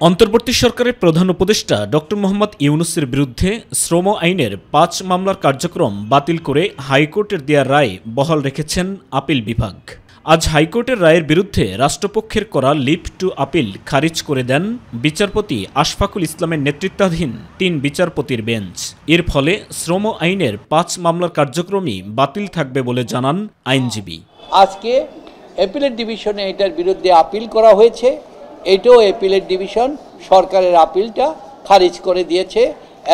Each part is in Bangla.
অন্তর্বর্তী সরকারের প্রধান উপদেষ্টা ডক্টর মোহাম্মদ ইউনূসের বিরুদ্ধে শ্রম আইনের ৫ মামলার কার্যক্রম বাতিল করে হাইকোর্টের দেয়া রায় বহাল রেখেছেন আপিল বিভাগ। আজ হাইকোর্টের রায়ের বিরুদ্ধে রাষ্ট্রপক্ষের করা লিভ টু আপিল খারিজ করে দেন বিচারপতি আশফাকুল ইসলামের নেতৃত্বাধীন ৩ বিচারপতির বেঞ্চ। এর ফলে শ্রম আইনের ৫ মামলার কার্যক্রমই বাতিল থাকবে বলে জানান আইনজীবী। আজকে অ্যাপিলেট ডিভিশনে এটার বিরুদ্ধে আপিল করা হয়েছে। এটাও অ্যাপিলেট ডিভিশন সরকারের আপিলটা খারিজ করে দিয়েছে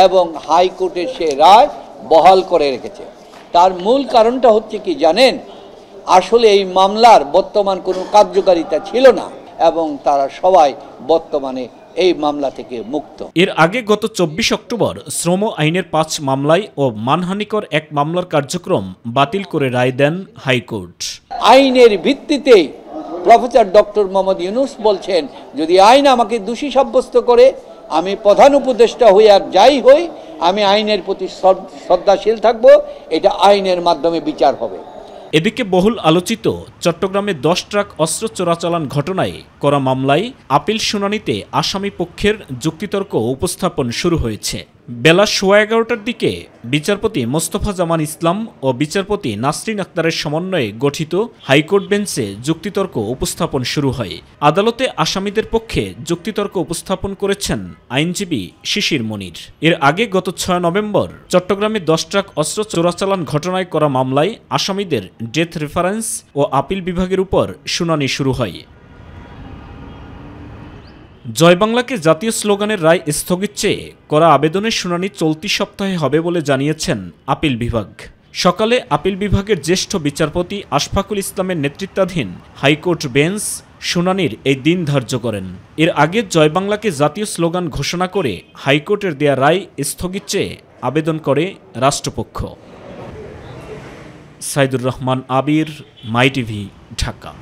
এবং হাইকোর্টের সে রায় বহাল করে রেখেছে। তার মূল কারণটা হচ্ছে কি জানেন, আসলে এই মামলার বর্তমান কোনো কার্যকারিতা ছিল না এবং তারা সবাই বর্তমানে এই মামলা থেকে মুক্ত। এর আগে গত ২৪ অক্টোবর শ্রম আইনের ৫ মামলায় ও মানহানিকর ১ মামলার কার্যক্রম বাতিল করে রায় দেন হাইকোর্ট। আইনের ভিত্তিতেই প্রফেসর ডক্টর মোহাম্মদ ইউনূস বলছেন, যদি আইন আমাকে দোষী সাব্যস্ত করে, আমি প্রধান উপদেষ্টা হই আর যাই হই, আমি আইনের প্রতি শ্রদ্ধাশীল থাকব, এটা আইনের মাধ্যমে বিচার হবে। এদিকে বহুল আলোচিত চট্টগ্রামে ১০ ট্রাক অস্ত্র চোরাচালান ঘটনায় করা মামলায় আপিল শুনানিতে আসামি পক্ষের যুক্তিতর্ক উপস্থাপন শুরু হয়েছে। বেলা ১১:১৫টার দিকে বিচারপতি মোস্তফা জামান ইসলাম ও বিচারপতি নাসরিন আক্তারের সমন্বয়ে গঠিত হাইকোর্ট বেঞ্চে যুক্তিতর্ক উপস্থাপন শুরু হয়। আদালতে আসামিদের পক্ষে যুক্তিতর্ক উপস্থাপন করেছেন আইনজীবী শিশির মনির। এর আগে গত ৬ নভেম্বর চট্টগ্রামে ১০ ট্রাক অস্ত্র চোরাচালান ঘটনায় করা মামলায় আসামিদের ডেথ রেফারেন্স ও আপিল বিভাগের উপর শুনানি শুরু হয়। জয় বাংলাকে জাতীয় স্লোগানের রায় স্থগিত চেয়ে করা আবেদনের শুনানি চলতি সপ্তাহে হবে বলে জানিয়েছেন আপিল বিভাগ। সকালে আপিল বিভাগের জ্যেষ্ঠ বিচারপতি আশফাকুল ইসলামের নেতৃত্বাধীন হাইকোর্ট বেঞ্চ শুনানির এই দিন ধার্য করেন। এর আগে জয় বাংলাকে জাতীয় স্লোগান ঘোষণা করে হাইকোর্টের দেয়া রায় স্থগিত চেয়ে আবেদন করে রাষ্ট্রপক্ষ। সাইদুর রহমান আবির, মাই টিভি, ঢাকা।